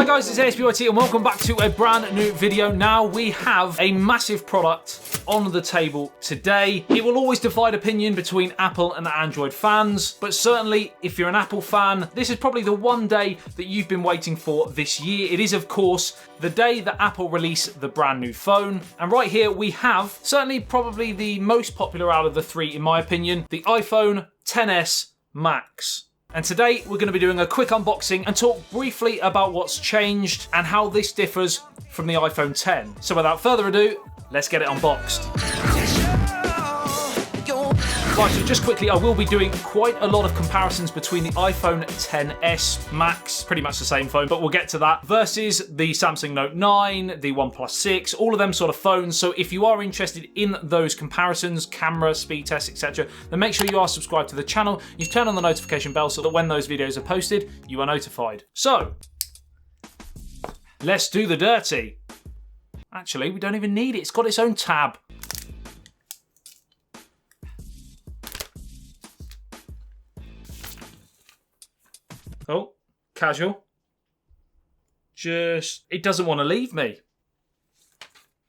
guys, it's ASBYT and welcome back to a brand new video. Now we have a massive product on the table today. It will always divide opinion between Apple and Android fans, but certainly if you're an Apple fan, this is probably the one day that you've been waiting for this year. It is, of course, the day that Apple release the brand new phone. And right here we have, certainly probably the most popular out of the three in my opinion, the iPhone XS Max. And today we're going to be doing a quick unboxing and talk briefly about what's changed and how this differs from the iPhone X. So without further ado, let's get it unboxed. Right, so just quickly, I will be doing quite a lot of comparisons between the iPhone XS Max, pretty much the same phone, but we'll get to that, versus the Samsung Note 9, the OnePlus 6, all of them sort of phones. So if you are interested in those comparisons, camera, speed tests, etc., then make sure you are subscribed to the channel. You've turned on the notification bell so that when those videos are posted, you are notified. So, let's do the dirty. Actually, we don't even need it. It's got its own tab. Oh, casual. It doesn't want to leave me.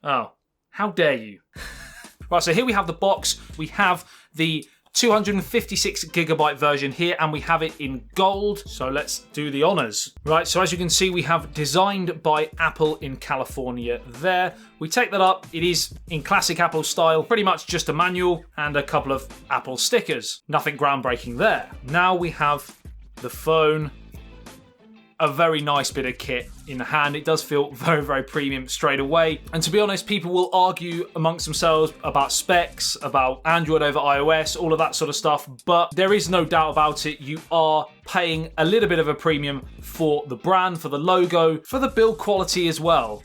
Oh, how dare you. Right, so here we have the box. We have the 256GB version here, and we have it in gold. So let's do the honors. Right, so as you can see, we have designed by Apple in California there. We take that up. It is in classic Apple style, pretty much just a manual and a couple of Apple stickers. Nothing groundbreaking there. Now we have the phone, a very nice bit of kit in the hand. It does feel very, very premium straight away. And to be honest, people will argue amongst themselves about specs, about Android over iOS, all of that sort of stuff. But there is no doubt about it. You are paying a little bit of a premium for the brand, for the logo, for the build quality as well.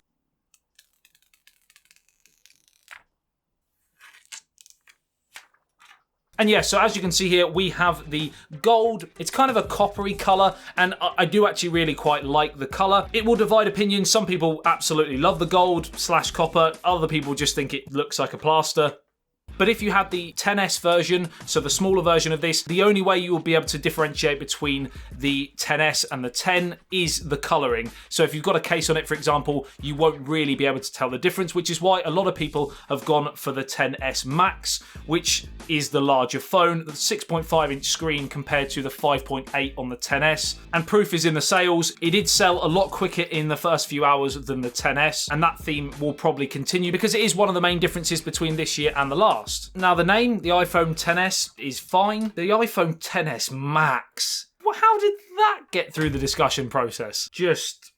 And yeah, so as you can see here, we have the gold. It's kind of a coppery color, and I do actually really quite like the color. It will divide opinions. Some people absolutely love the gold/copper. Other people just think it looks like a plaster. But if you had the XS version, so the smaller version of this, the only way you will be able to differentiate between the XS and the X is the coloring. So if you've got a case on it, for example, you won't really be able to tell the difference, which is why a lot of people have gone for the XS Max, which is the larger phone, the 6.5-inch screen compared to the 5.8 on the XS. And proof is in the sales. It did sell a lot quicker in the first few hours than the XS, and that theme will probably continue because it is one of the main differences between this year and the last. Now the name, the iPhone XS, is fine. The iPhone XS Max, well, how did that get through the discussion process? Just,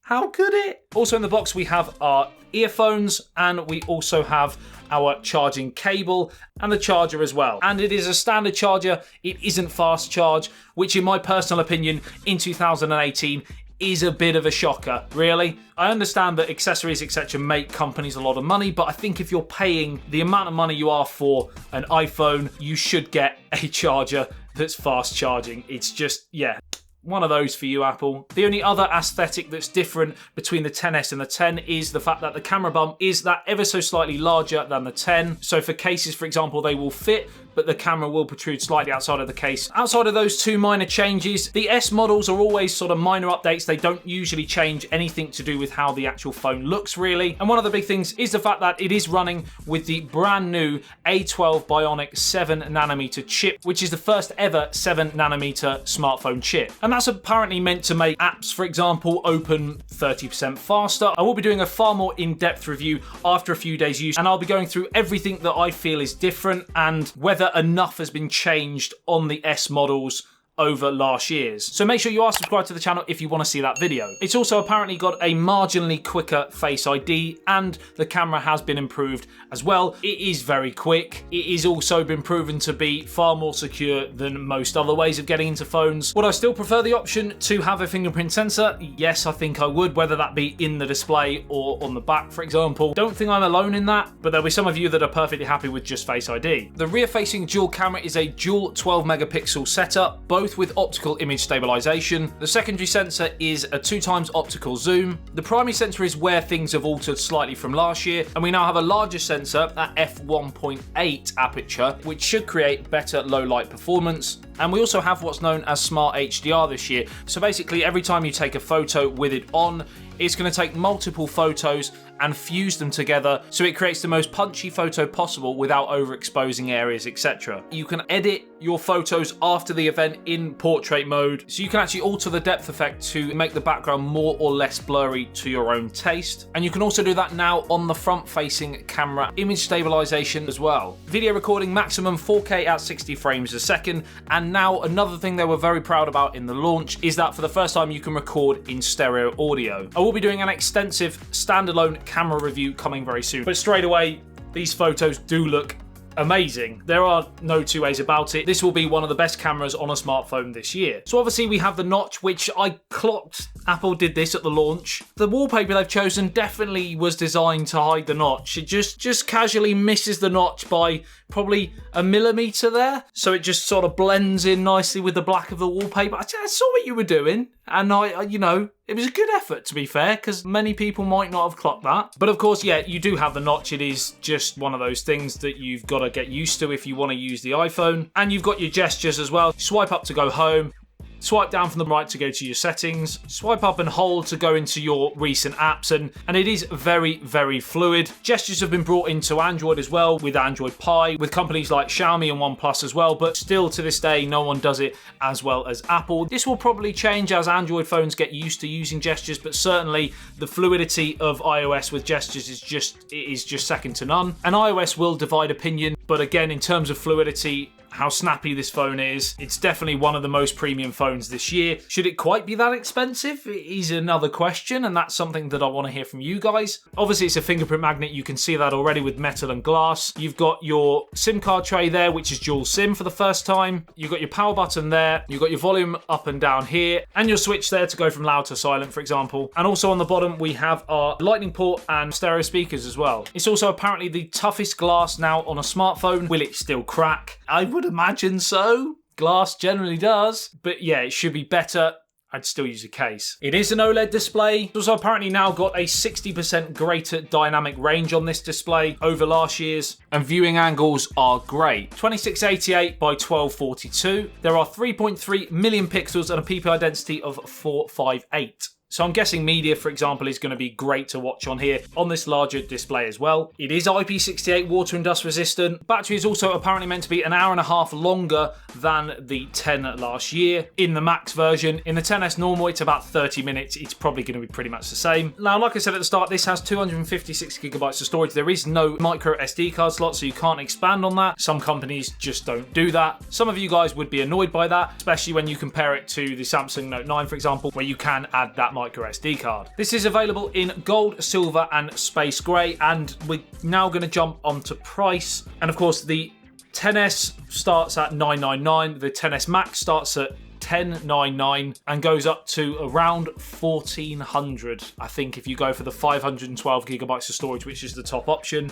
how could it? Also in the box we have our earphones, and we also have our charging cable and the charger as well. And it is a standard charger. It isn't fast charge, which in my personal opinion in 2018 is a bit of a shocker, really. I understand that accessories, etc. make companies a lot of money, but I think if you're paying the amount of money you are for an iPhone, you should get a charger that's fast charging. It's just, yeah, one of those for you, Apple. The only other aesthetic that's different between the XS and the X is the fact that the camera bump is that ever so slightly larger than the X. So for cases, for example, they will fit, but the camera will protrude slightly outside of the case. Outside of those two minor changes, the S models are always sort of minor updates. They don't usually change anything to do with how the actual phone looks, really. And one of the big things is the fact that it is running with the brand new A12 Bionic 7nm chip, which is the first ever 7nm smartphone chip. And that's apparently meant to make apps, for example, open 30% faster. I will be doing a far more in-depth review after a few days use, and I'll be going through everything that I feel is different and whether enough has been changed on the S models over last year's. So make sure you are subscribed to the channel if you want to see that video. It's also apparently got a marginally quicker Face ID, and the camera has been improved as well. It is very quick. It is also been proven to be far more secure than most other ways of getting into phones. Would I still prefer the option to have a fingerprint sensor? Yes, I think I would, whether that be in the display or on the back, for example. Don't think I'm alone in that, but there'll be some of you that are perfectly happy with just Face ID. The rear-facing dual camera is a dual 12 megapixel setup. Both both with optical image stabilization. The secondary sensor is a 2x optical zoom. The primary sensor is where things have altered slightly from last year, and we now have a larger sensor at f1.8 aperture, which should create better low light performance. And we also have what's known as Smart HDR this year. So basically, every time you take a photo with it on, it's going to take multiple photos and fuse them together so it creates the most punchy photo possible without overexposing areas, etc. You can edit your photos after the event in portrait mode, so you can actually alter the depth effect to make the background more or less blurry to your own taste. And you can also do that now on the front-facing camera image stabilization as well. Video recording maximum 4K at 60 frames a second, and now another thing they were very proud about in the launch is that for the first time you can record in stereo audio. I will be doing an extensive standalone camera review coming very soon, but straight away these photos do look amazing. There are no two ways about it. This will be one of the best cameras on a smartphone this year. So obviously we have the notch, which I clocked Apple did this at the launch. The wallpaper they've chosen definitely was designed to hide the notch. It just casually misses the notch by probably a millimeter there. So it just sort of blends in nicely with the black of the wallpaper. I saw what you were doing, and it was a good effort, to be fair, because many people might not have clocked that. But of course, yeah, you do have the notch. It is just one of those things that you've got to get used to if you want to use the iPhone. And you've got your gestures as well. Swipe up to go home. Swipe down from the right to go to your settings, swipe up and hold to go into your recent apps, and it is very, very fluid. Gestures have been brought into Android as well with Android Pie, with companies like Xiaomi and OnePlus as well, but still to this day, no one does it as well as Apple. This will probably change as Android phones get used to using gestures, but certainly the fluidity of iOS with gestures is just second to none. And iOS will divide opinion, but again, in terms of fluidity, how snappy this phone is, it's definitely one of the most premium phones this year. Should it quite be that expensive is another question, and that's something that I want to hear from you guys. Obviously, it's a fingerprint magnet. You can see that already with metal and glass. You've got your SIM card tray there, which is dual SIM for the first time. You've got your power button there. You've got your volume up and down here, and your switch there to go from loud to silent, for example. And also on the bottom, we have our lightning port and stereo speakers as well. It's also apparently the toughest glass now on a smartphone. Will it still crack? I would imagine so. Glass generally does, but yeah, it should be better. I'd still use a case. It is an OLED display. It's also apparently now got a 60% greater dynamic range on this display over last year's, and viewing angles are great. 2688 by 1242. There are 3.3 million pixels and a PPI density of 458. So I'm guessing media, for example, is going to be great to watch on here on this larger display as well. It is IP68 water and dust resistant. Battery is also apparently meant to be an hour and a half longer than the 10 last year in the Max version. In the 10S normal, it's about 30 minutes. It's probably going to be pretty much the same. Now, like I said at the start, this has 256 gigabytes of storage. There is no micro SD card slot, so you can't expand on that. Some companies just don't do that. Some of you guys would be annoyed by that, especially when you compare it to the Samsung Note 9, for example, where you can add that micro SD card. This is available in gold, silver, and space grey, and we're now going to jump onto price. And of course, the 10S starts at $999, the 10S Max starts at $1,099 and goes up to around $1,400. I think if you go for the 512 gigabytes of storage, which is the top option,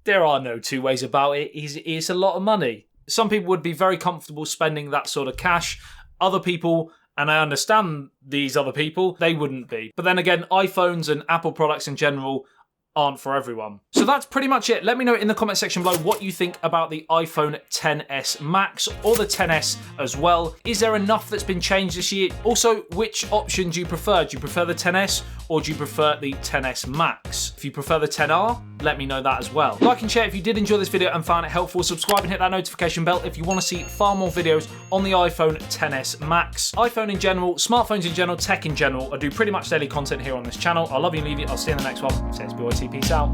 there are no two ways about it. It's a lot of money. Some people would be very comfortable spending that sort of cash. Other people, and I understand these other people, they wouldn't be. But then again, iPhones and Apple products in general aren't for everyone. So that's pretty much it. Let me know in the comment section below what you think about the iPhone XS Max or the XS as well. Is there enough that's been changed this year? Also, which option do you prefer? Do you prefer the XS or do you prefer the XS Max? If you prefer the XR, let me know that as well. Like and share if you did enjoy this video and found it helpful. Subscribe and hit that notification bell if you want to see far more videos on the iPhone XS Max. iPhone in general, smartphones in general, tech in general. I do pretty much daily content here on this channel. I love you and leave you. I'll see you in the next one. Says ASBYT. Peace out.